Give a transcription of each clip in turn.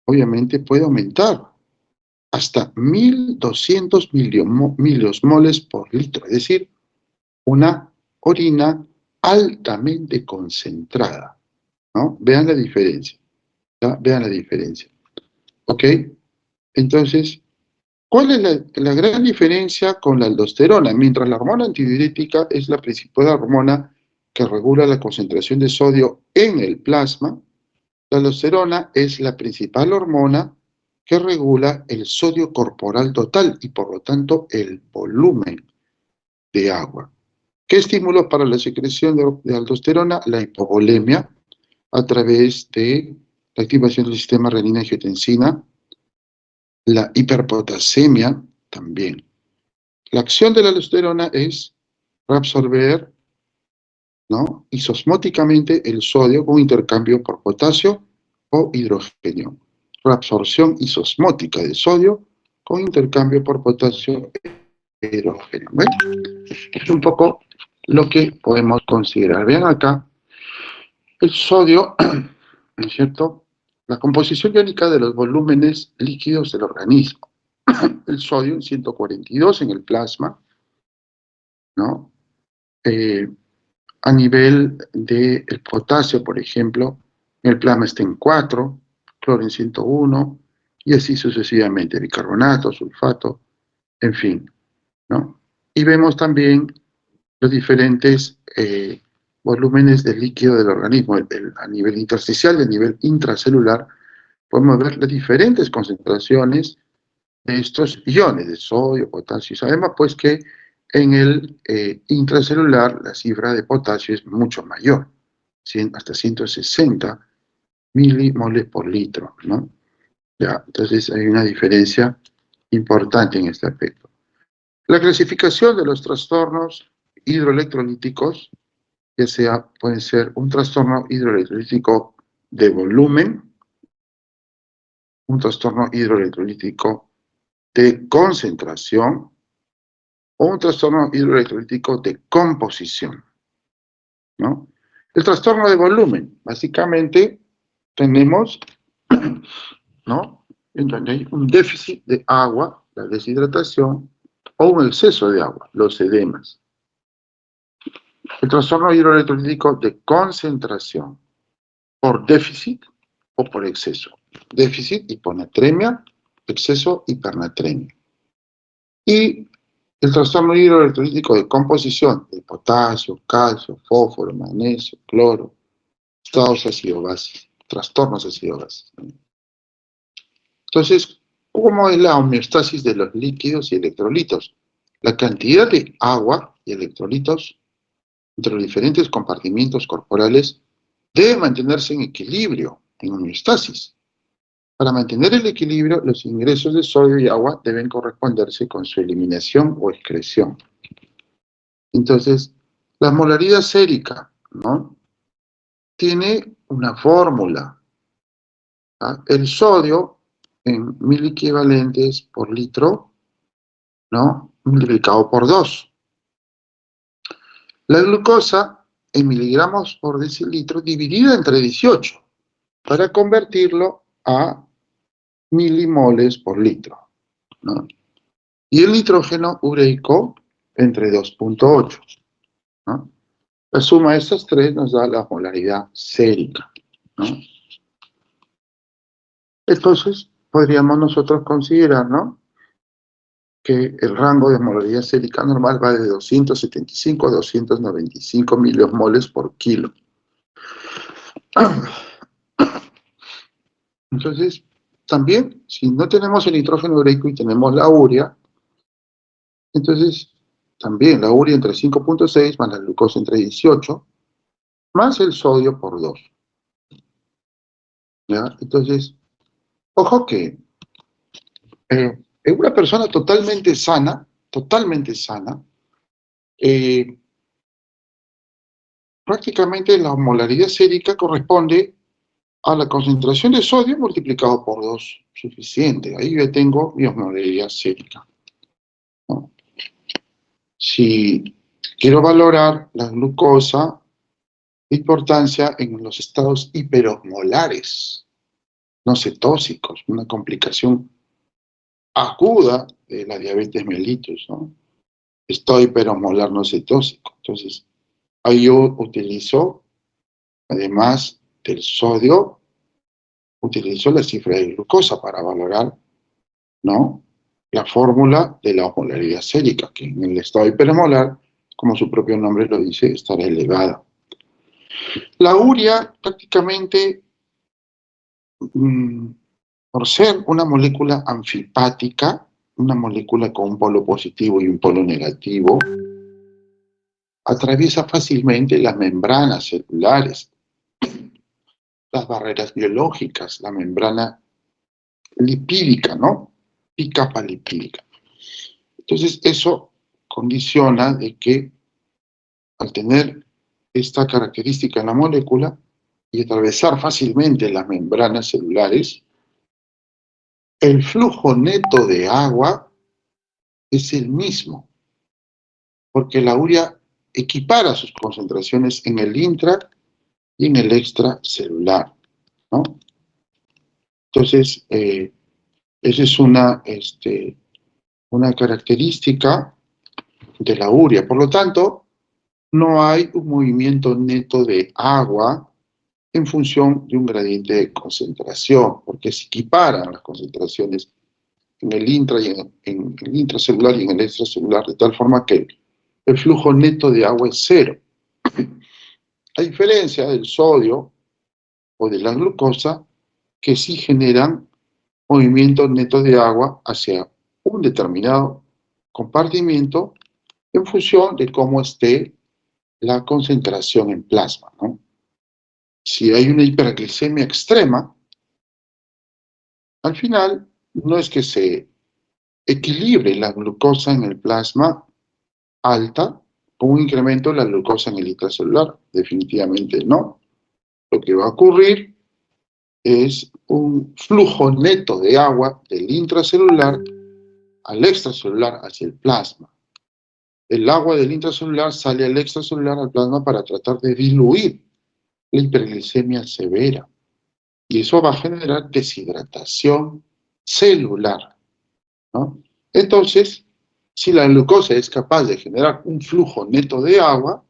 obviamente puede aumentar hasta 1200 miliosmoles por litro, es decir, una orina altamente concentrada, ¿no? Vean la diferencia, ¿ya? Vean la diferencia, ¿ok? Entonces, ¿cuál es la gran diferencia con la aldosterona? Mientras la hormona antidiurética es la principal hormona que regula la concentración de sodio en el plasma, la aldosterona es la principal hormona que regula el sodio corporal total y por lo tanto el volumen de agua. ¿Qué estímulos para la secreción de aldosterona? La hipovolemia a través de la activación del sistema renina-angiotensina, la hiperpotasemia también. La acción de la aldosterona es reabsorber, ¿no?, isosmóticamente el sodio con intercambio por potasio o hidrógeno. Reabsorción isosmótica de sodio con intercambio por potasio e hidrógeno. ¿Ven? Es un poco lo que podemos considerar. Vean acá, el sodio, ¿no es cierto?, la composición iónica de los volúmenes líquidos del organismo. El sodio en 142 en el plasma, ¿no? A nivel del potasio, por ejemplo, el plasma está en 4, cloro en 101, y así sucesivamente, bicarbonato, sulfato, en fin, ¿no? Y vemos también los diferentes volúmenes de líquido del organismo, a nivel intersticial y a nivel intracelular, podemos ver las diferentes concentraciones de estos iones, de sodio, potasio, y sabemos pues que en el intracelular la cifra de potasio es mucho mayor, hasta 160 milimoles por litro, ¿no? Ya, entonces hay una diferencia importante en este aspecto. La clasificación de los trastornos hidroelectrolíticos, ya sea, puede ser un trastorno hidroelectrolítico de volumen, un trastorno hidroelectrolítico de concentración, o un trastorno hidroelectrolítico de composición, ¿no? El trastorno de volumen, básicamente tenemos, ¿no?, en donde hay un déficit de agua, la deshidratación, o un exceso de agua, los edemas. El trastorno hidroelectrolítico de concentración, por déficit o por exceso. Déficit, hiponatremia; exceso, hipernatremia. Y el trastorno hidroelectrolítico de composición de potasio, calcio, fósforo, magnesio, cloro, estados ácido-base, trastornos ácido-base. Entonces, ¿cómo es la homeostasis de los líquidos y electrolitos? La cantidad de agua y electrolitos entre los diferentes compartimientos corporales debe mantenerse en equilibrio, en homeostasis. Para mantener el equilibrio, los ingresos de sodio y agua deben corresponderse con su eliminación o excreción. Entonces, la molaridad sérica, ¿no?, tiene una fórmula, ¿ah? El sodio en miliequivalentes por litro, ¿no?, multiplicado por 2. La glucosa en miligramos por decilitro dividida entre 18 para convertirlo a milimoles por litro, ¿no? Y el nitrógeno ureico entre 2.8, ¿no? La suma de estas tres nos da la molaridad sérica, ¿no? Entonces, podríamos nosotros considerar, ¿no?, que el rango de molaridad sérica normal va de 275 a 295 miliosmoles por kilo. Entonces, también, si no tenemos el nitrógeno ureico y tenemos la urea, entonces, también la urea entre 5.6 más la glucosa entre 18, más el sodio por 2. ¿Ya? Entonces, ojo que en una persona totalmente sana, prácticamente la molaridad sérica corresponde a la concentración de sodio multiplicado por 2, suficiente. Ahí yo tengo mi osmolaridad sérica, ¿no? Si quiero valorar la glucosa, importancia en los estados hiperosmolares, no cetóxicos, una complicación aguda de la diabetes mellitus, ¿no? Estado hiperosmolar no cetóxico. Entonces, ahí yo utilizo, además del sodio, utilizo la cifra de glucosa para valorar, ¿no?, la fórmula de la osmolaridad sérica, que en el estado hiperosmolar, como su propio nombre lo dice, estará elevada. La urea prácticamente, por ser una molécula anfipática, una molécula con un polo positivo y un polo negativo, atraviesa fácilmente las membranas celulares, las barreras biológicas, la membrana lipídica, ¿no? Y capa lipídica. Entonces, eso condiciona de que al tener esta característica en la molécula y atravesar fácilmente las membranas celulares, el flujo neto de agua es el mismo, porque la urea equipara sus concentraciones en el intra y en el extracelular, ¿no? Entonces, esa es una característica de la urea. Por lo tanto, no hay un movimiento neto de agua en función de un gradiente de concentración, porque se equiparan las concentraciones en el en el intracelular y en el extracelular, de tal forma que el flujo neto de agua es cero. A diferencia del sodio o de la glucosa, que sí generan movimientos netos de agua hacia un determinado compartimiento en función de cómo esté la concentración en plasma, ¿no? Si hay una hiperglicemia extrema, al final no es que se equilibre la glucosa en el plasma alta con un incremento de la glucosa en el intracelular, definitivamente no. Lo que va a ocurrir es un flujo neto de agua del intracelular al extracelular hacia el plasma. El agua del intracelular sale al extracelular al plasma para tratar de diluir la hiperglicemia severa. Y eso va a generar deshidratación celular, ¿no? Entonces, si la glucosa es capaz de generar un flujo neto de agua,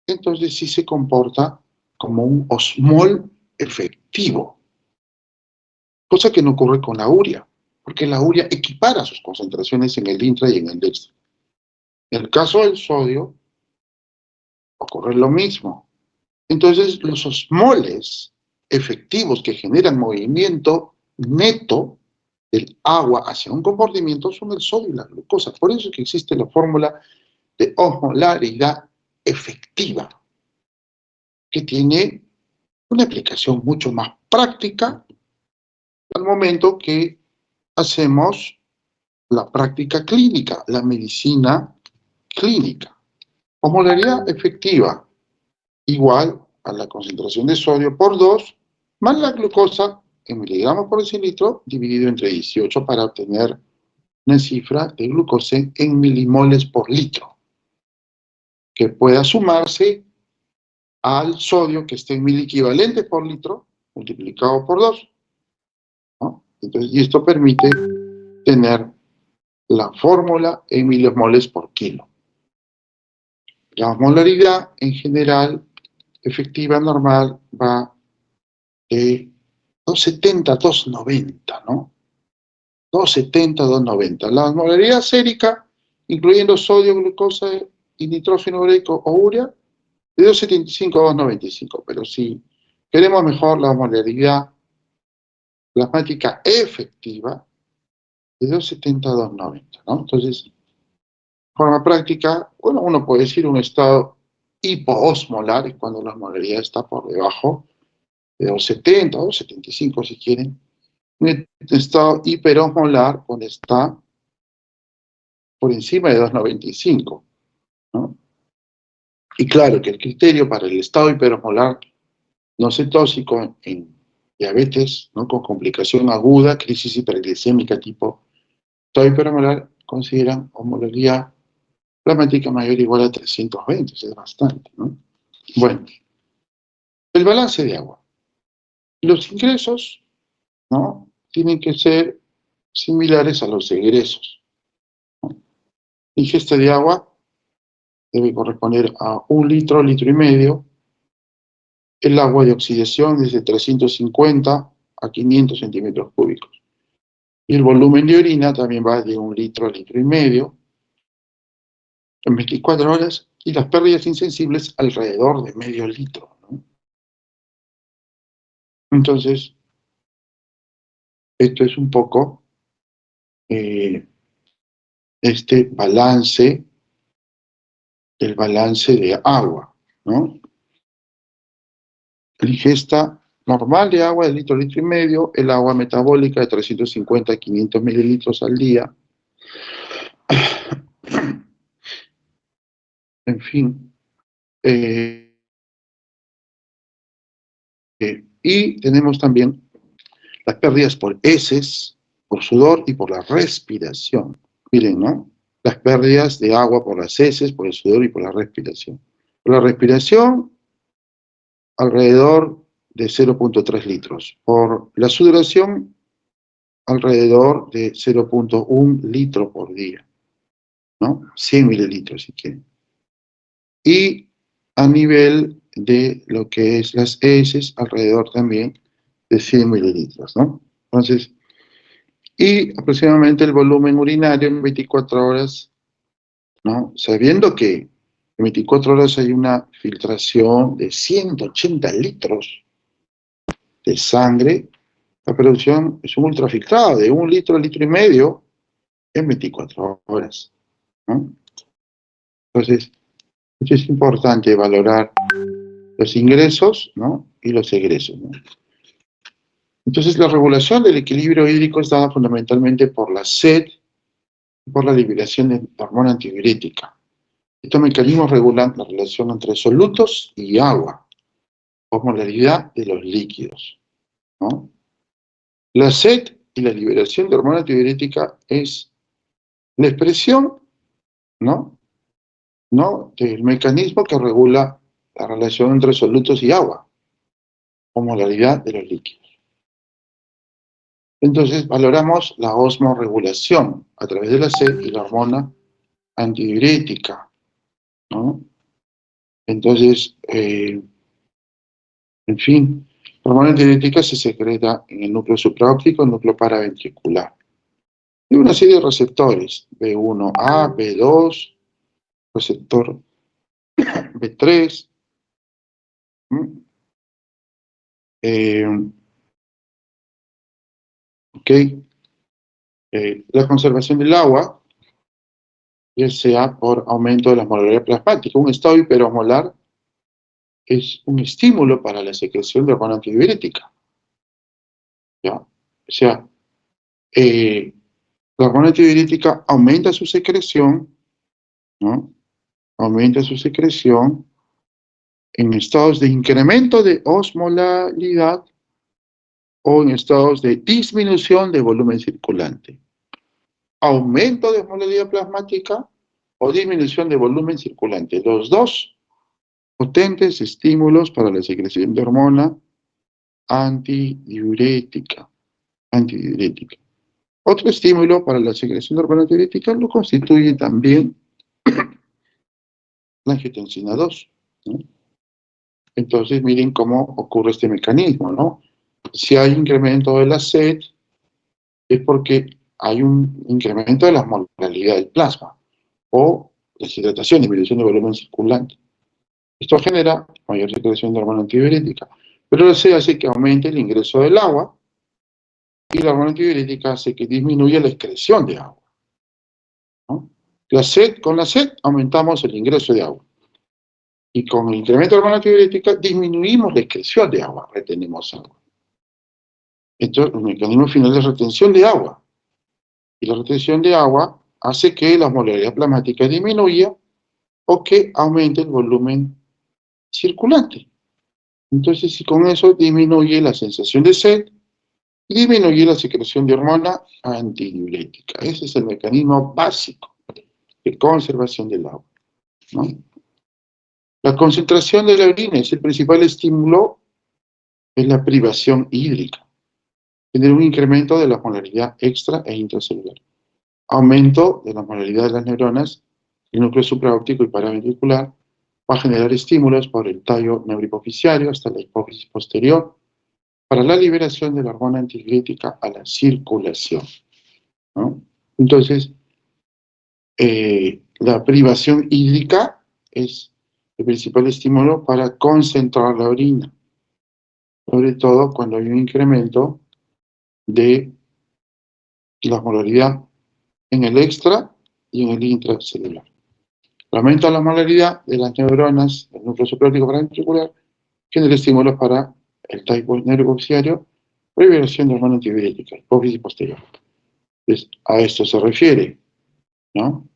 entonces sí se comporta como un osmol efectivo, cosa que no ocurre con la urea, porque la urea equipara sus concentraciones en el intra y en el extra. En el caso del sodio, ocurre lo mismo. Entonces, los osmoles efectivos que generan movimiento neto del agua hacia un compartimiento son el sodio y la glucosa. Por eso es que existe la fórmula de osmolaridad efectiva, que tiene una aplicación mucho más práctica al momento que hacemos la práctica clínica, la medicina clínica. Osmolaridad efectiva igual a la concentración de sodio por 2 más la glucosa en miligramos por decilitro dividido entre 18 para obtener una cifra de glucosa en milimoles por litro, que pueda sumarse al sodio que esté en 1000 equivalentes por litro multiplicado por 2, ¿no? Entonces, y esto permite tener la fórmula en milimoles por kilo. La osmolaridad en general efectiva normal va de 270 a 290, ¿no? 270 a 290. La osmolaridad sérica, incluyendo sodio, glucosa y nitrógeno ureico o urea, de 275 a 295. Pero si queremos mejor la osmolaridad plasmática efectiva, de 270 a 290, ¿no? Entonces, de forma práctica, bueno, uno puede decir un estado hipoosmolar, es cuando la osmolaridad está por debajo de 270 o 275 si quieren. Un estado hiperosmolar cuando está por encima de 295, ¿no? Y claro que el criterio para el estado hiperosmolar no cetóxico en diabetes, ¿no?, con complicación aguda, crisis hiperglicémica tipo estado hiperosmolar, consideran osmolaridad plasmática mayor o igual a 320, eso es bastante, ¿no? Bueno, el balance de agua. Los ingresos ¿no? Tienen que ser similares a los egresos, ¿no? La ingesta de agua debe corresponder a 1 litro, litro y medio. El agua de oxidación desde 350 a 500 centímetros cúbicos. Y el volumen de orina también va de 1 litro a litro y medio en 24 horas, y las pérdidas insensibles alrededor de medio litro, ¿no? Entonces, esto es un poco este balance, el balance de agua, ¿no? La ingesta normal de agua de litro, litro y medio, el agua metabólica de 350 a 500 mililitros al día. En fin. Y tenemos también las pérdidas por heces, por sudor y por la respiración. Miren, ¿no? Las pérdidas de agua por las heces, por el sudor y por la respiración. Por la respiración, alrededor de 0.3 litros. Por la sudoración, alrededor de 0.1 litro por día, ¿no? 100 mililitros si quieren. Y a nivel de lo que es las heces, alrededor también de 100 mililitros, ¿no? Entonces, y aproximadamente el volumen urinario en 24 horas, ¿no? Sabiendo que en 24 horas hay una filtración de 180 litros de sangre, la producción es un ultrafiltrado de 1 litro, litro y medio en 24 horas, ¿no? Entonces, es importante valorar los ingresos, ¿no? Y los egresos, ¿no? Entonces, la regulación del equilibrio hídrico es dada fundamentalmente por la sed y por la liberación de hormona antidiurética. Estos mecanismos regulan la relación entre solutos y agua, osmolaridad de los líquidos, ¿no? La sed y la liberación de hormona antidiurética es la expresión, ¿no? ¿No? Del mecanismo que regula la relación entre solutos y agua, osmolaridad de los líquidos. Entonces, valoramos la osmorregulación a través de la sed y la hormona antidiurética, ¿no? Entonces, en fin, la hormona antidiurética se secreta en el núcleo supraóptico, el núcleo paraventricular. Hay una serie de receptores, B1A, B2, receptor B3. Eh, ok. La conservación del agua, ya sea por aumento de la osmolaridad plasmática. Un estado hiperosmolar es un estímulo para la secreción de hormona antidiurética, ¿ya? O sea, la hormona antidiurética aumenta su secreción, ¿no? Aumenta su secreción en estados de incremento de osmolaridad o en estados de disminución de volumen circulante. Aumento de osmolaridad plasmática o disminución de volumen circulante. Los dos potentes estímulos para la secreción de hormona antidiurética. Otro estímulo para la secreción de hormona antidiurética lo constituye también la angiotensina 2, ¿no? Entonces, miren cómo ocurre este mecanismo, ¿no? Si hay incremento de la sed, es porque hay un incremento de la osmolaridad del plasma o deshidratación, disminución de volumen circulante. Esto genera mayor secreción de hormona antidiurética, pero se hace que aumente el ingreso del agua y la hormona antidiurética hace que disminuya la excreción de agua, ¿no? Con la sed aumentamos el ingreso de agua y con el incremento de hormona antidiurética disminuimos la excreción de agua, retenemos agua. Esto es un mecanismo final de retención de agua. Y la retención de agua hace que la osmolaridad plasmática disminuya o que aumente el volumen circulante. Entonces, si con eso disminuye la sensación de sed y disminuye la secreción de hormona antidiurética. Ese es el mecanismo básico de conservación del agua, ¿no? La concentración de la orina es el principal estímulo en la privación hídrica. genera un incremento de la molaridad extra e intracelular. Aumento de la molaridad de las neuronas, el núcleo supraóptico y paraventricular, va a generar estímulos por el tallo neurohipofisiario hasta la hipófisis posterior para la liberación de la hormona antidiurética a la circulación, ¿no? Entonces, la privación hídrica es el principal estímulo para concentrar la orina, sobre todo cuando hay un incremento de la molaridad en el extra y en el intracelular. Aumenta la molaridad de las neuronas del núcleo supraóptico paraventricular, genera estímulos para el tallo neurohipofisiario, liberación de hormona antidiurética, hipófisis posterior. Entonces, a esto se refiere, ¿no?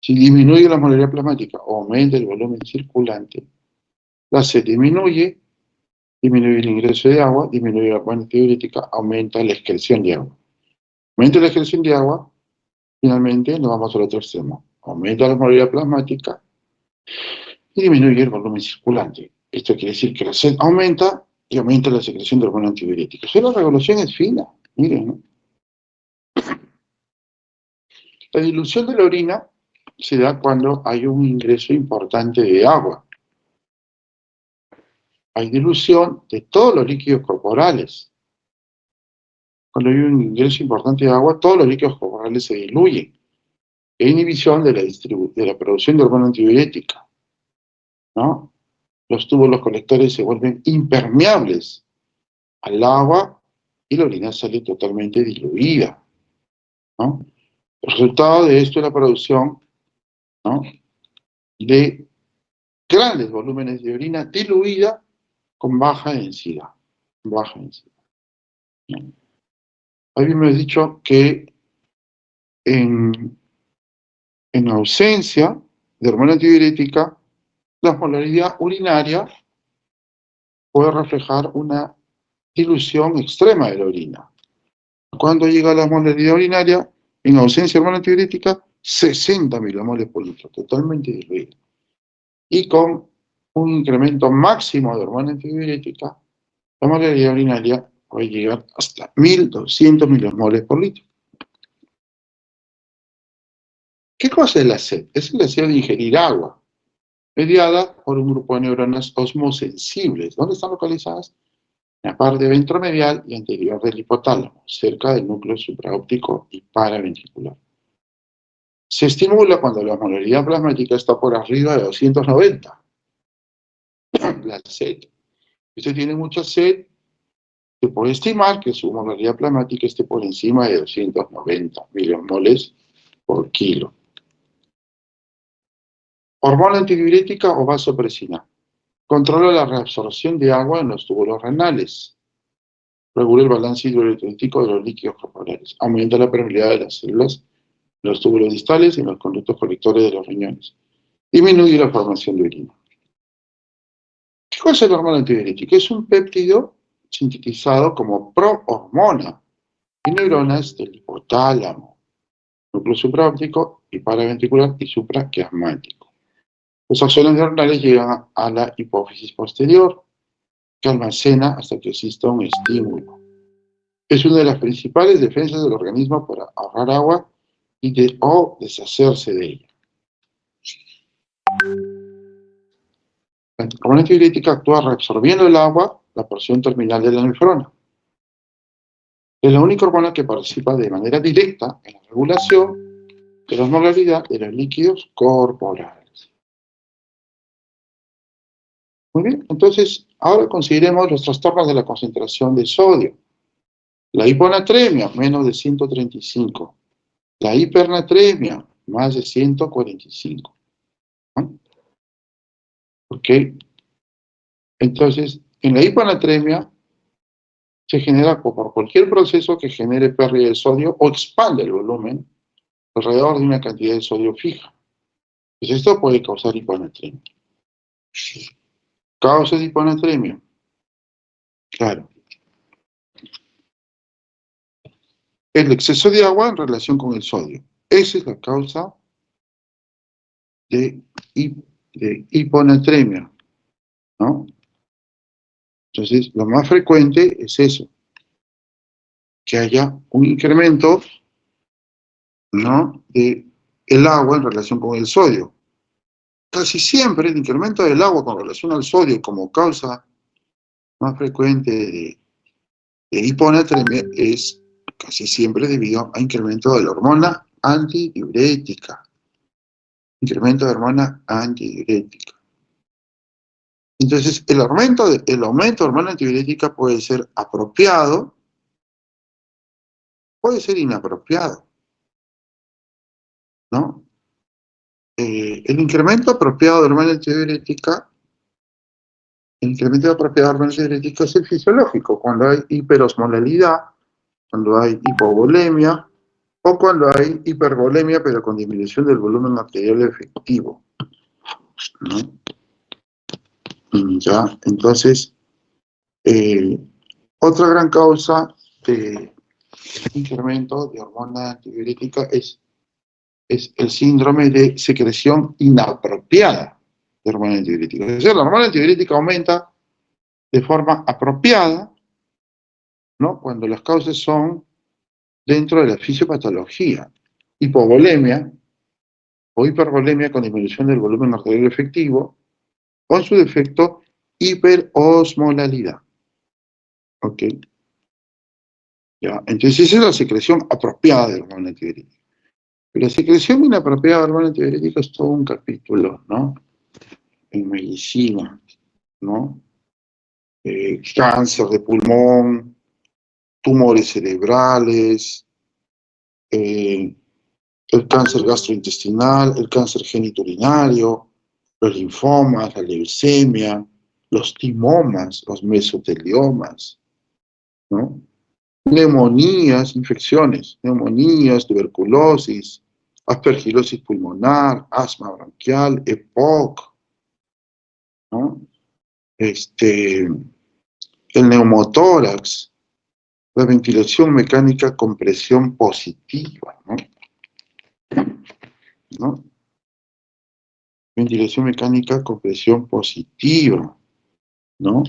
Si disminuye la molaridad plasmática o aumenta el volumen circulante, la sed disminuye, disminuye el ingreso de agua, disminuye la hormona antidiurética, aumenta la excreción de agua. Aumenta la excreción de agua, finalmente nos vamos al otro extremo. Aumenta la molaridad plasmática y disminuye el volumen circulante. Esto quiere decir que la sed aumenta y aumenta la secreción de hormona antidiurética. Pero la regulación es fina, miren, ¿no? La dilución de la orina se da cuando hay un ingreso importante de agua. Hay dilución de todos los líquidos corporales. Cuando hay un ingreso importante de agua, todos los líquidos corporales se diluyen. Hay inhibición de la producción de hormona antidiurética, ¿no? Los túbulos colectores se vuelven impermeables al agua y la orina sale totalmente diluida, ¿no? El resultado de esto es la producción, ¿no?, de grandes volúmenes de orina diluida con baja densidad. Baja densidad, ¿no? Habíamos dicho que en ausencia de hormona antidiurética, la osmolaridad urinaria puede reflejar una dilución extrema de la orina. Cuando llega la osmolaridad urinaria, en ausencia de hormona antidiurética, 60 milimoles por litro, totalmente diluida. Y con un incremento máximo de hormona antidiurética, la osmolaridad urinaria puede llegar hasta 1200 milimoles por litro. ¿Qué cosa es la sed? Es el deseo de ingerir agua, mediada por un grupo de neuronas osmosensibles. ¿Dónde están localizadas? En la parte ventromedial y anterior del hipotálamo, cerca del núcleo supraóptico y paraventricular. Se estimula cuando la osmolaridad plasmática está por arriba de 290. La sed. Si usted tiene mucha sed, se puede estimar que su osmolaridad plasmática esté por encima de 290 milimoles por kilo. Hormona antidiurética o vasopresina. Controla la reabsorción de agua en los túbulos renales. Regula el balance hidroelectrólico de los líquidos corporales. Aumenta la permeabilidad de las células en los túbulos distales y en los conductos colectores de los riñones. Disminuye la formación de orina. ¿Qué cosa es la hormona antidiurética? Es un péptido sintetizado como prohormona en neuronas del hipotálamo, núcleo supraóptico y paraventricular y supraquiasmático. Los axones neuronales llegan a la hipófisis posterior, que almacena hasta que exista un estímulo. Es una de las principales defensas del organismo para ahorrar agua o deshacerse de ella. La hormona antidiurética actúa reabsorbiendo el agua, la porción terminal de la nefrona. Es la única hormona que participa de manera directa en la regulación de la osmolaridad de los líquidos corporales. Muy bien, entonces ahora consideremos los trastornos de la concentración de sodio. La hiponatremia, menos de 135. La hipernatremia, más de 145. ¿No? ¿Ok? Entonces, en la hiponatremia se genera por cualquier proceso que genere pérdida de sodio o expande el volumen alrededor de una cantidad de sodio fija. Pues esto puede causar hiponatremia. Causas de hiponatremia. Claro. El exceso de agua en relación con el sodio. Esa es la causa de hiponatremia, ¿no? Entonces, lo más frecuente es eso. que haya un incremento, ¿no?, de el agua en relación con el sodio. Casi siempre el incremento del agua con relación al sodio como causa más frecuente de hiponatremia es casi siempre debido a incremento de la hormona antidiurética. Incremento de hormona antidiurética. Entonces, el aumento de hormona antidiurética puede ser apropiado, puede ser inapropiado, ¿no? El incremento apropiado de hormona antidiurética, el incremento apropiado de hormona antidiurética es el fisiológico, cuando hay hiperosmolalidad, cuando hay hipovolemia, o cuando hay hipervolemia, pero con disminución del volumen arterial efectivo, ¿no? Ya, entonces, otra gran causa de incremento de hormona antidiurética es el síndrome de secreción inapropiada de hormona antidiurética. Es decir, la hormona antidiurética aumenta de forma apropiada, ¿no?, cuando las causas son dentro de la fisiopatología, hipovolemia o hipervolemia con disminución del volumen arterial efectivo, o en su defecto, hiperosmolalidad. ¿Ok? Ya, entonces esa es la secreción apropiada de hormona antidiurética. Pero la secreción inapropiada de hormona antidiurética es todo un capítulo, ¿no?, en medicina, ¿no? Cáncer de pulmón, tumores cerebrales, el cáncer gastrointestinal, el cáncer genitourinario, los linfomas, la leucemia, los timomas, los mesoteliomas, ¿no? Neumonías, infecciones, neumonías, tuberculosis, aspergilosis pulmonar, asma bronquial, EPOC, ¿no? El neumotórax, la ventilación mecánica con presión positiva, ¿no? Ventilación mecánica con presión positiva, ¿no?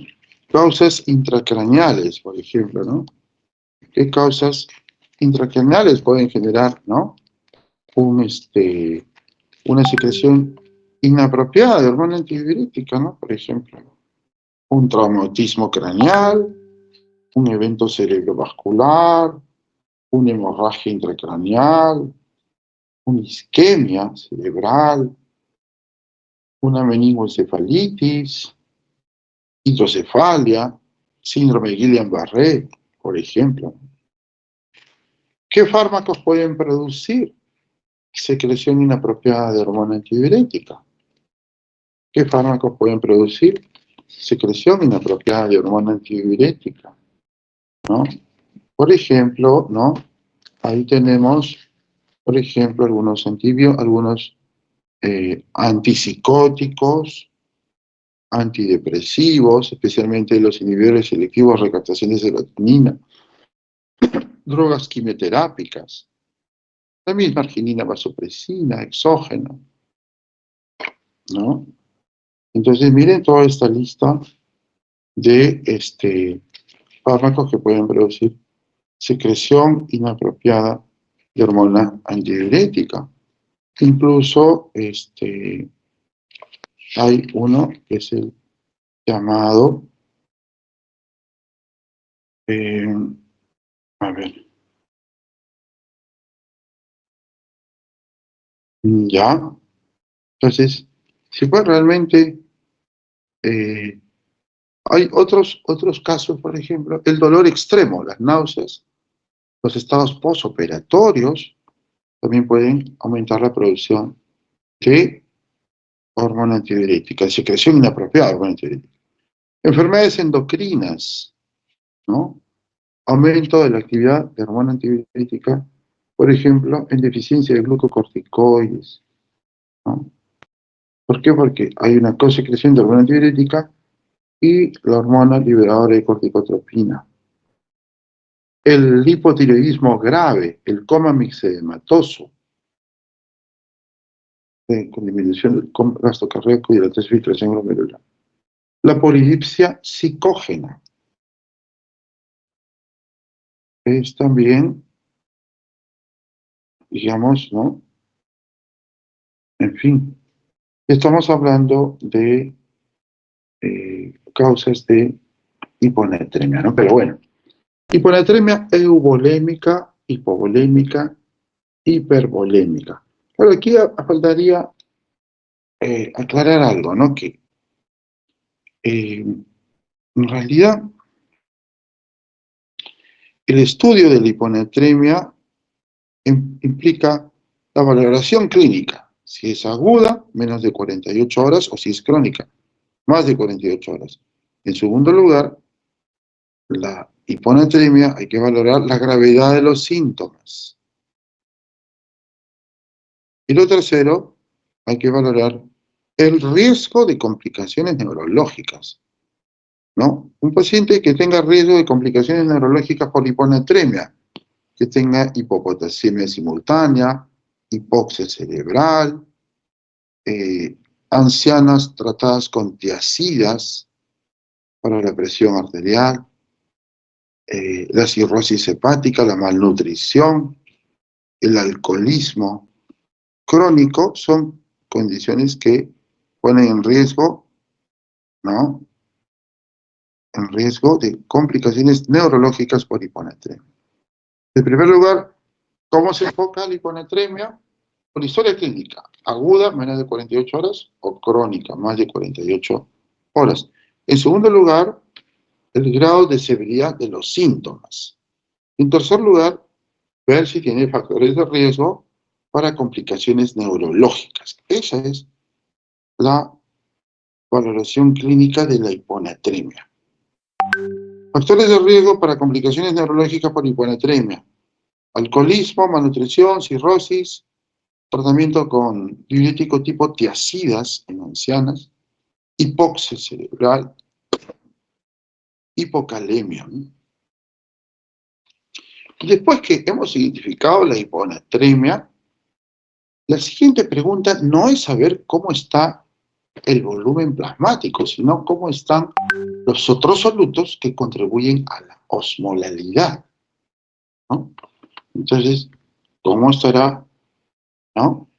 Causas intracraneales, por ejemplo, ¿no? ¿Qué causas intracraneales pueden generar, ¿no?, una secreción inapropiada de hormona antidiurética, ¿no? Por ejemplo, un traumatismo craneal, un evento cerebrovascular, una hemorragia intracraneal, una isquemia cerebral, una meningoencefalitis, hidrocefalia, síndrome de Guillain-Barré, por ejemplo. ¿Qué fármacos pueden producir secreción inapropiada de hormona antidiurética? ¿Qué fármacos pueden producir secreción inapropiada de hormona antidiurética? ¿No? Por ejemplo, ¿no?, ahí tenemos, por ejemplo, algunos antipsicóticos, antidepresivos, especialmente los inhibidores selectivos de recaptación de serotonina, drogas quimioterápicas, la misma arginina vasopresina, exógeno, ¿no? Entonces, miren toda esta lista de fármacos que pueden producir secreción inapropiada de hormona antidiurética. Incluso hay uno que es el llamado, a ver, ya. Entonces, si pues realmente hay otros casos, por ejemplo, el dolor extremo, las náuseas, los estados posoperatorios, también pueden aumentar la producción de hormona antidiurética, secreción inapropiada de hormona antidiurética. Enfermedades endocrinas, ¿no? Aumento de la actividad de hormona antidiurética, por ejemplo, en deficiencia de glucocorticoides, ¿no? ¿Por qué? Porque hay una co-secreción de hormona antidiurética y la hormona liberadora de corticotropina. El hipotiroidismo grave, el coma mixedematoso, con disminución del gasto cardíaco y de la filtración glomerular. La polidipsia psicógena, es también, digamos, ¿no? En fin, estamos hablando de causas de hiponatremia, ¿no? Pero bueno, hiponatremia euvolémica, hipovolémica, hipervolémica. Pero aquí faltaría aclarar algo, ¿no? Que en realidad el estudio de la hiponatremia implica la valoración clínica, si es aguda, menos de 48 horas, o si es crónica, más de 48 horas. En segundo lugar, la hiponatremia hay que valorar la gravedad de los síntomas. Y lo tercero, hay que valorar el riesgo de complicaciones neurológicas, ¿no? Un paciente que tenga riesgo de complicaciones neurológicas por hiponatremia, que tenga hipopotasemia simultánea, hipoxia cerebral, ancianas tratadas con tiazidas para la presión arterial, la cirrosis hepática, la malnutrición, el alcoholismo crónico, son condiciones que ponen en riesgo, ¿no? En riesgo de complicaciones neurológicas por hiponatremia. En primer lugar, ¿cómo se enfoca la hiponatremia? Por historia clínica, aguda, menos de 48 horas, o crónica, más de 48 horas. En segundo lugar, el grado de severidad de los síntomas. En tercer lugar, ver si tiene factores de riesgo para complicaciones neurológicas. Esa es la valoración clínica de la hiponatremia. Factores de riesgo para complicaciones neurológicas por hiponatremia: alcoholismo, malnutrición, cirrosis, tratamiento con diurético tipo tiazidas en ancianas, hipoxia cerebral, hipocalemia. Después que hemos identificado la hiponatremia, la siguiente pregunta no es saber cómo está el volumen plasmático, sino cómo están los otros solutos que contribuyen a la osmolalidad, ¿no? Entonces, ¿cómo estará, ¿no?,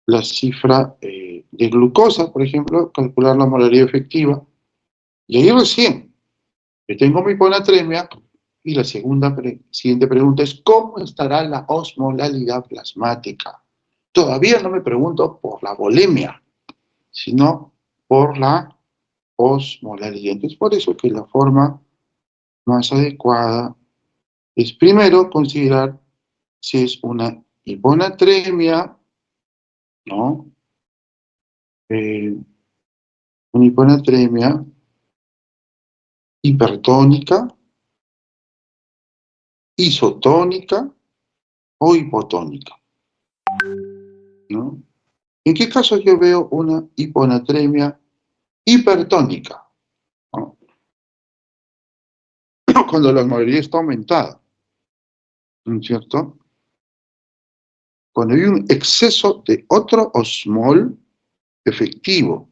la cifra de glucosa, por ejemplo? Calcular la molaridad efectiva. Y ahí recién, yo tengo mi hiponatremia, y la siguiente pregunta es, ¿cómo estará la osmolalidad plasmática? Todavía no me pregunto por la volemia, sino por la osmolalidad. Entonces, por eso que la forma más adecuada es primero considerar si es una hiponatremia, ¿no? Una hiponatremia hipertónica, isotónica o hipotónica, ¿no? ¿En qué caso yo veo una hiponatremia hipertónica? ¿No? Cuando la osmolalidad está aumentada, ¿no es cierto? Cuando hay un exceso de otro osmol efectivo,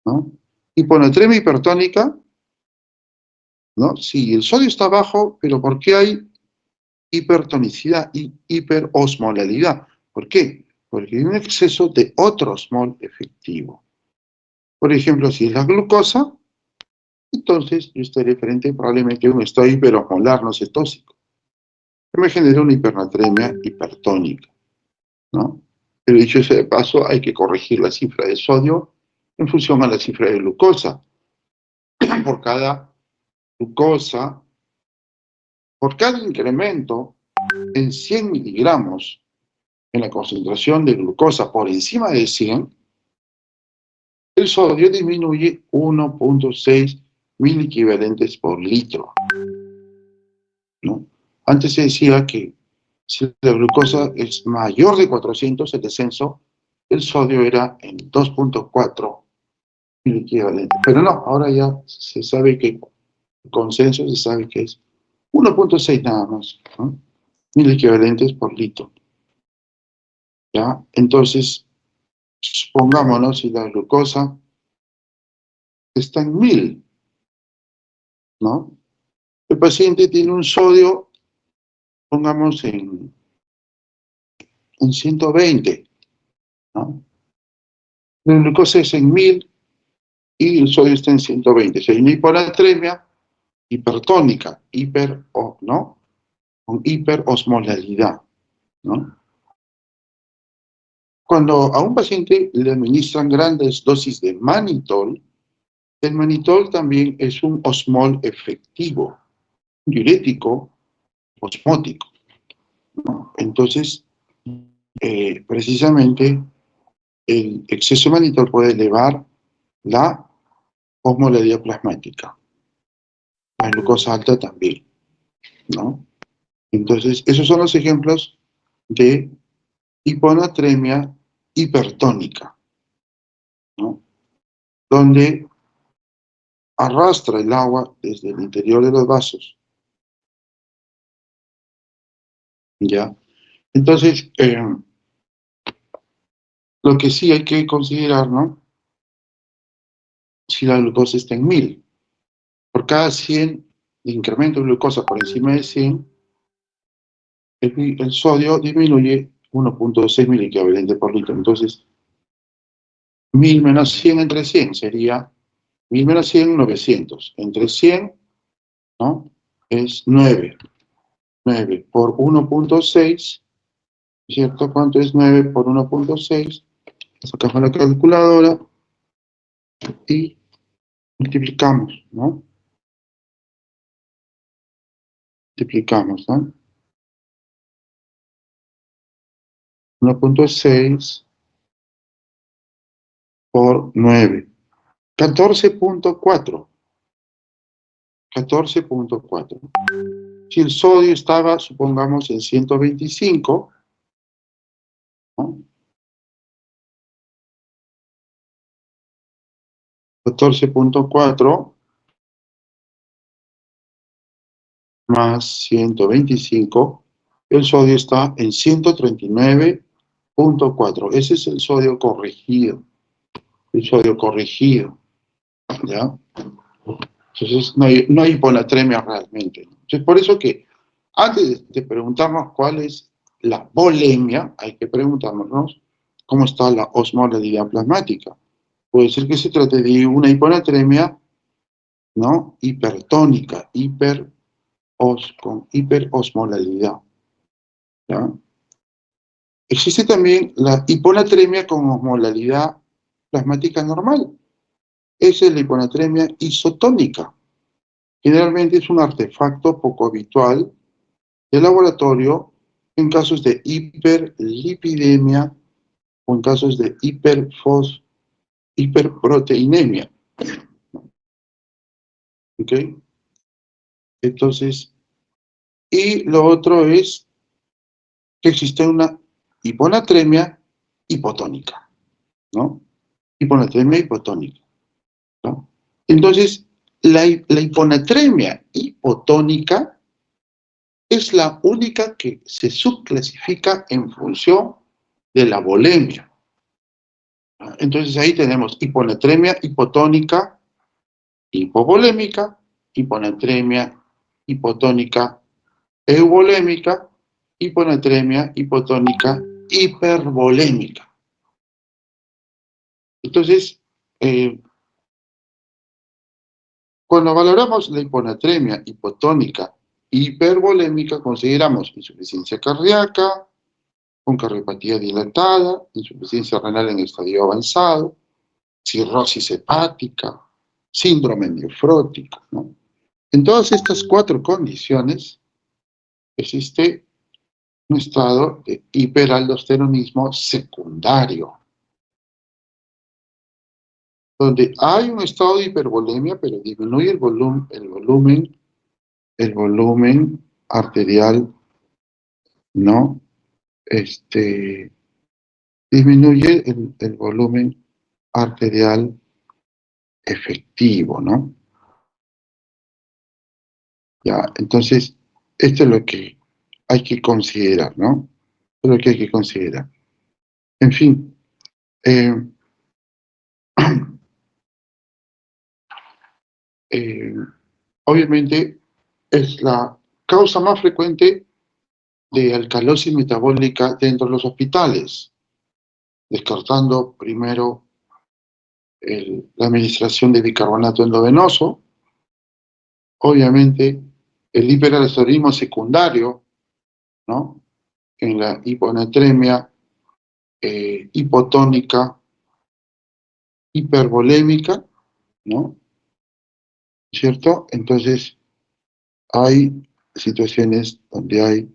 ¿no? Hiponatremia hipertónica, ¿no? Sí, el sodio está bajo, pero ¿por qué hay hipertonicidad y hiperosmolalidad? ¿Por qué? Porque hay un exceso de otro osmol efectivo. Por ejemplo, si es la glucosa, entonces yo estaré frente probablemente a un estado hiperosmolar no cetósico, que me genera una hipernatremia hipertónica, ¿no? Pero dicho sea de paso, hay que corregir la cifra de sodio en función a la cifra de glucosa. Por cada glucosa, por cada incremento en 100 miligramos en la concentración de glucosa por encima de 100, el sodio disminuye 1.6 miliequivalentes por litro, ¿no? Antes se decía que si la glucosa es mayor de 400, el descenso, el sodio era en 2.4 miliequivalentes. Pero no, ahora ya se sabe que, el consenso se sabe que es 1.6 nada más, ¿no?, miliequivalentes por litro. ¿Ya? Entonces, supongámonos si la glucosa está en 1000, ¿no? El paciente tiene un sodio pongamos en 120, ¿no? La glucosa es en 1000 y el sodio está en 120. O sea, hay una hiponatremia hipertónica, ¿no? Con hiperosmolalidad, ¿no? Cuando a un paciente le administran grandes dosis de manitol, el manitol también es un osmol efectivo, un diurético osmótico, ¿no? Entonces, precisamente, el exceso de manitol puede elevar la osmolalidad plasmática, la glucosa alta también, ¿no? Entonces, esos son los ejemplos de hiponatremia hipertónica, ¿no? Donde arrastra el agua desde el interior de los vasos, ¿ya? Entonces, lo que sí hay que considerar, ¿no? Si la glucosa está en 1000, por cada 100 de incremento de glucosa por encima de 100, el sodio disminuye 1.6 miliequivalente por litro. Entonces, 1000 menos 100 entre 100 sería 1000 menos 100, 900. Entre 100, ¿no? Es 9. 9 por 1.6, ¿cierto? ¿Cuánto es 9 por 1.6? Sacamos la calculadora y multiplicamos, ¿no? Multiplicamos, ¿no? 1.6 por 9. 14.4. 14.4. Si el sodio estaba, supongamos, en 125, ¿no? 14.4 más 125, el sodio está en 139.4. Ese es el sodio corregido. El sodio corregido, ¿ya? Entonces no hay hiponatremia realmente. Entonces, por eso que antes de preguntarnos cuál es la volemia, hay que preguntarnos cómo está la osmolalidad plasmática. Puede ser que se trate de una hiponatremia, ¿no? Hipertónica, con hiperosmolalidad, ¿ya? Existe también la hiponatremia con osmolalidad plasmática normal. Esa es la hiponatremia isotónica. Generalmente es un artefacto poco habitual de laboratorio en casos de hiperlipidemia o en casos de hiperproteinemia. ¿Ok? Entonces, y lo otro es que existe una hiponatremia hipotónica, ¿no? Hiponatremia hipotónica, ¿no? Entonces, la hiponatremia hipotónica es la única que se subclasifica en función de la volemia. Entonces ahí tenemos hiponatremia hipotónica, hipovolémica, hiponatremia hipotónica euvolémica, hiponatremia hipotónica hipervolémica. Entonces, cuando valoramos la hiponatremia hipotónica hipervolémica, consideramos insuficiencia cardíaca, con cardiopatía dilatada, insuficiencia renal en estadio avanzado, cirrosis hepática, síndrome nefrótico, ¿no? En todas estas 4 condiciones existe un estado de hiperaldosteronismo secundario, donde hay un estado de hipervolemia, pero disminuye el volumen arterial, ¿no? Disminuye el volumen arterial efectivo, ¿no? Ya, entonces, esto es lo que hay que considerar, ¿no? Esto es lo que hay que considerar. En fin, eh, obviamente es la causa más frecuente de alcalosis metabólica dentro de los hospitales, descartando primero la administración de bicarbonato endovenoso, obviamente el hiperaldosteronismo secundario, ¿no? En la hiponatremia hipotónica hipervolémica, ¿no? ¿Cierto? Entonces, hay situaciones donde hay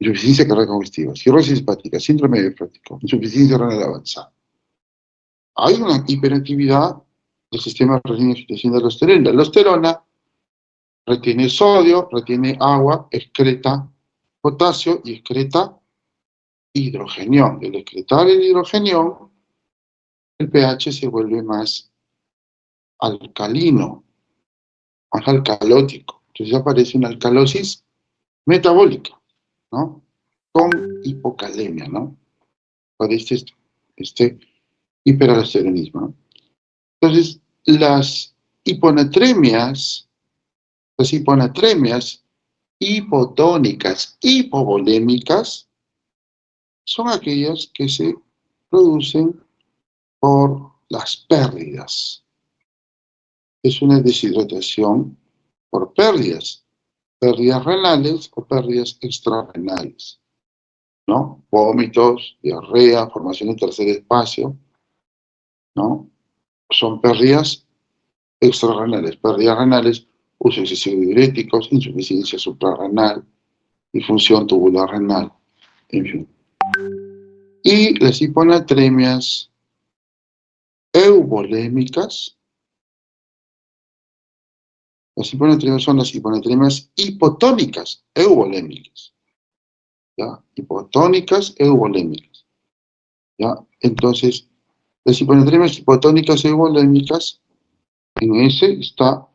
insuficiencia cardíaca congestiva, cirrosis hepática, síndrome nefrótico, insuficiencia renal avanzada. Hay una hiperactividad del sistema renina-angiotensina de aldosterona. La aldosterona retiene sodio, retiene agua, excreta potasio y excreta hidrogenión. Al excretar el hidrogenión, el pH se vuelve más alcalino, más alcalótico. Entonces aparece una alcalosis metabólica, ¿no? Con hipocalemia, ¿no? Aparece este hiperaldosteronismo, ¿no? Entonces, las hiponatremias hipotónicas, hipovolémicas, son aquellas que se producen por las pérdidas. Es una deshidratación por pérdidas renales o pérdidas extrarrenales, ¿no? Vómitos, diarrea, formación de tercer espacio, ¿no? Son pérdidas extrarrenales, uso excesivo de diuréticos, insuficiencia suprarrenal, disfunción tubular renal, en fin. Y las hiponatremias euvolémicas, las hiponatremias son las hiponatremias hipotónicas euvolémicas, ¿ya? Hipotónicas euvolémicas, ¿ya? Entonces, las hiponatremias hipotónicas euvolémicas, en ese está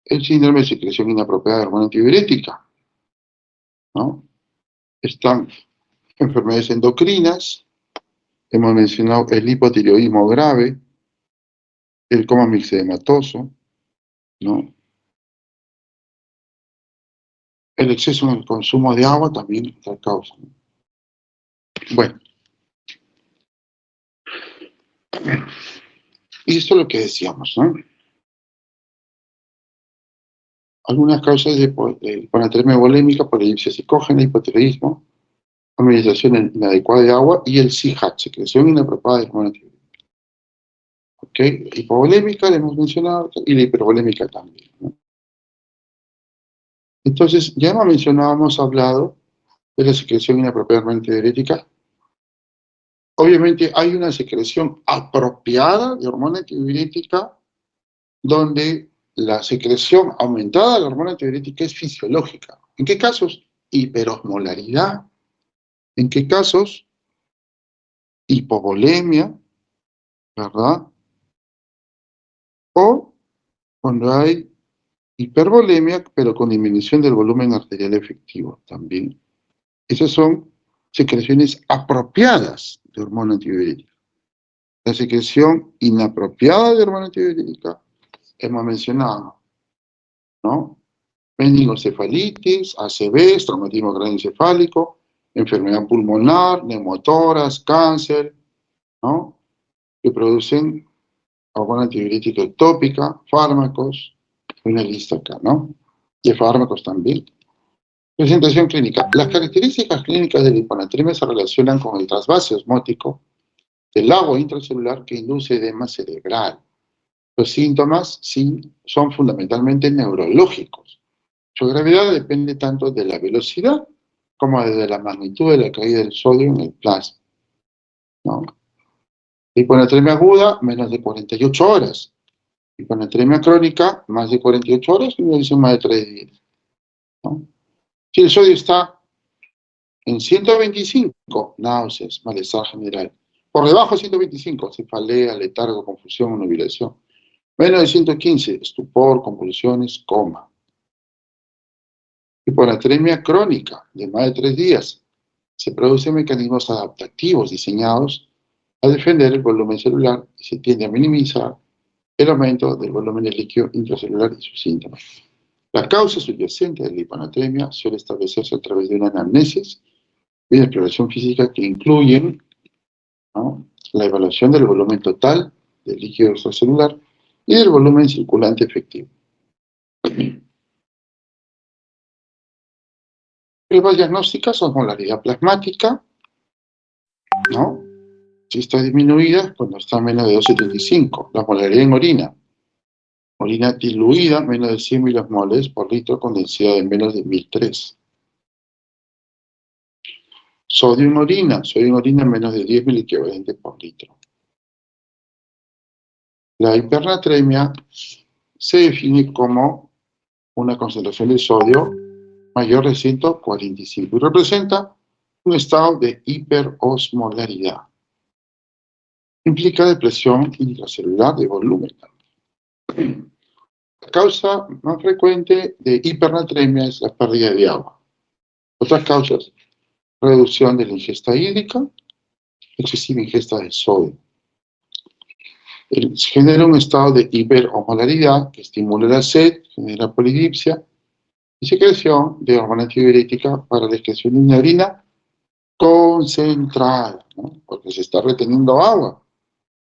el síndrome de secreción inapropiada de hormona antidiurética, ¿no? Están enfermedades endocrinas, hemos mencionado el hipotireoidismo grave, el coma mixedematoso, ¿no? El exceso en el consumo de agua también es otra causa, ¿no? Bueno, y esto es lo que decíamos, ¿no? Algunas causas de hiponatremia volémica, polidipsia psicógena, hipotiroidismo, administración inadecuada de agua y el CIHAT, secreción inapropiada de hormona antidiurética. ¿Ok? Hipovolémica, la hemos mencionado, y la hipervolémica también, ¿no? Entonces, ya hemos hablado de la secreción inapropiada de hormona antidiurética. Obviamente hay una secreción apropiada de hormona antidiurética donde la secreción aumentada de la hormona antidiurética es fisiológica. ¿En qué casos? Hiperosmolaridad. ¿En qué casos? Hipovolemia, ¿verdad? O cuando hay hipervolemia, pero con disminución del volumen arterial efectivo también. Esas son secreciones apropiadas de hormona antidiurética. La secreción inapropiada de hormona antidiurética, hemos mencionado, ¿no? Meningocefalitis, ACV, traumatismo craneoencefálico, enfermedad pulmonar, neumotoras, cáncer, ¿no? Que producen hormona antidiurética ectópica, fármacos, una lista acá, ¿no? De fármacos también. Presentación clínica. Las características clínicas de la hiponatremia se relacionan con el trasvase osmótico del agua intracelular que induce edema cerebral. Los síntomas sí, son fundamentalmente neurológicos. Su gravedad depende tanto de la velocidad como de la magnitud de la caída del sodio en el plasma, ¿no? Hiponatremia aguda, menos de 48 horas. Hiponatremia crónica, más de 48 horas, y me dicen más de 3 días, ¿no? Si el sodio está en 125, náuseas, malestar general. Por debajo de 125, cefalea, letargo, confusión, nubilación. Menos de 115, estupor, convulsiones, coma. Hiponatremia crónica, de más de 3 días. Se producen mecanismos adaptativos diseñados a defender el volumen celular y se tiende a minimizar el aumento del volumen de líquido intracelular y sus síntomas. La causa subyacente de la hiponatremia suele establecerse a través de una anamnesis y de exploración física que incluyen, ¿no?, la evaluación del volumen total del líquido extracelular y del volumen circulante efectivo. Pruebas diagnósticas, osmolaridad plasmática, ¿no? Si está disminuida, cuando está a menos de 2,75. La osmolaridad en orina. Orina diluida, menos de 100 milosmoles por litro con densidad de menos de 1003. Sodio en orina menos de 10 miliequivalentes por litro. La hipernatremia se define como una concentración de sodio mayor de 145 y representa un estado de hiperosmolaridad. Implica depresión intracelular de volumen. La causa más frecuente de hipernatremia es la pérdida de agua. Otras causas: reducción de la ingesta hídrica, excesiva ingesta de sodio. Se genera un estado de hiperosmolaridad que estimula la sed, genera polidipsia y secreción de hormona antidiurética para la excreción de una orina concentrada, ¿no?, porque se está reteniendo agua.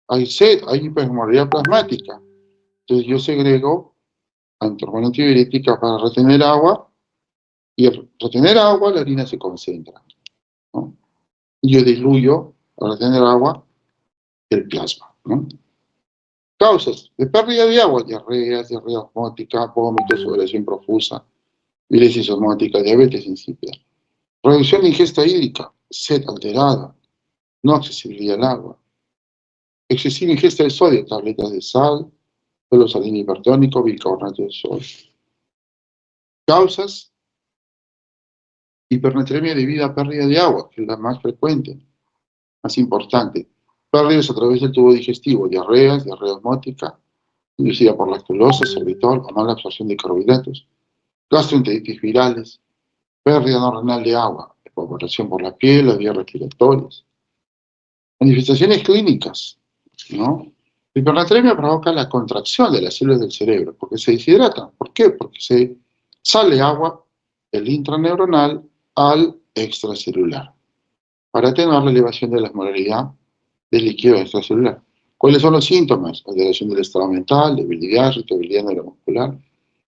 Hay sed, hay hiperosmolaridad plasmática. Entonces yo segrego hormona antidiurética para retener agua, y al retener agua la orina se concentra, ¿no? Y yo diluyo, para retener agua, el plasma, ¿no? Causas de pérdida de agua: diarrea osmótica, vómitos, sudoración profusa, viresis osmótica, diabetes insípida. Reducción de ingesta hídrica: sed alterada, no accesibilidad al agua. Excesiva ingesta de sodio: tabletas de sal, suelo salino hipertónico, bicarbonato de sodio. Causas: hipernatremia debido a pérdida de agua, que es la más frecuente, más importante. Pérdidas a través del tubo digestivo: diarrea osmótica, inducida por lactulosa, sorbitol o mala absorción de carbohidratos. Gastroenteritis virales, pérdida no renal de agua, evaporación por la piel, las vías respiratorias. Manifestaciones clínicas, ¿no? La hipernatremia provoca la contracción de las células del cerebro, porque se deshidratan. ¿Por qué? Porque se sale agua del intraneuronal al extracelular, para atenuar la elevación de la osmolaridad del líquido extracelular. ¿Cuáles son los síntomas? Alteración del estado mental, debilidad, irritabilidad neuromuscular,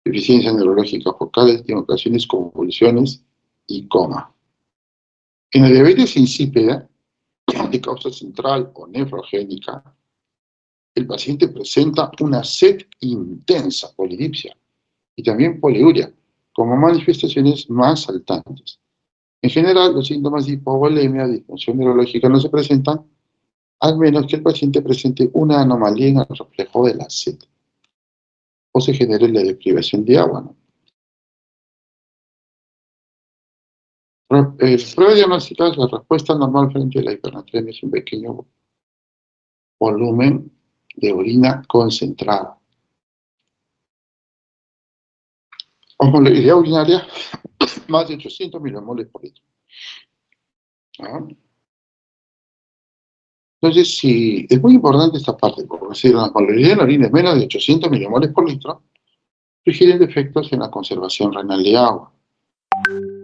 deficiencias neurológicas focales, y en ocasiones convulsiones y coma. En la diabetes insípida, de causa central o nefrogénica, el paciente presenta una sed intensa, polidipsia, y también poliuria, como manifestaciones más saltantes. En general, los síntomas de hipovolemia o disfunción neurológica no se presentan, al menos que el paciente presente una anomalía en el reflejo de la sed, o se genere la deprivación de agua, ¿no? Pruebas diagnósticas: la respuesta normal frente a la hipernatremia es un pequeño volumen de orina concentrada. Osmolaridad urinaria más de 800 milimoles por litro. ¿Ah? Entonces, sí, es muy importante esta parte, porque si la osmolaridad en la orina es menos de 800 milimoles por litro, sugieren defectos en la conservación renal de agua.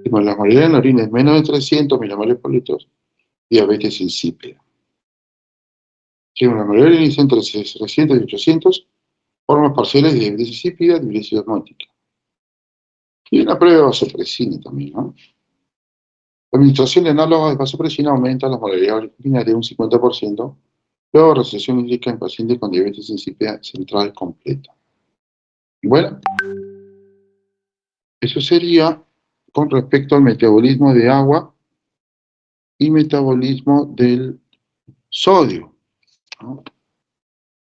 Si la osmolaridad en la orina es menos de 300 milimoles por litro, diabetes insípida. Si la osmolaridad en entre 300 y 800, formas parciales de diabetes insípida, diuresis osmótica. Y una prueba de vasopresina también, ¿no? La administración de análogos de vasopresina aumenta la osmolaridad urinaria un 50%, luego restricción hídrica en pacientes con diabetes insípida central completa. Bueno, eso sería con respecto al metabolismo de agua y metabolismo del sodio, ¿no?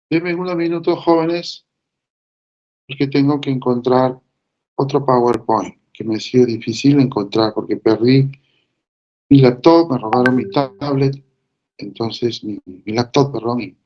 Denme unos minutos, jóvenes, porque tengo que encontrar otro PowerPoint, que me ha sido difícil encontrar porque perdí mi laptop, me robaron mi tablet, entonces mi laptop, perdón, y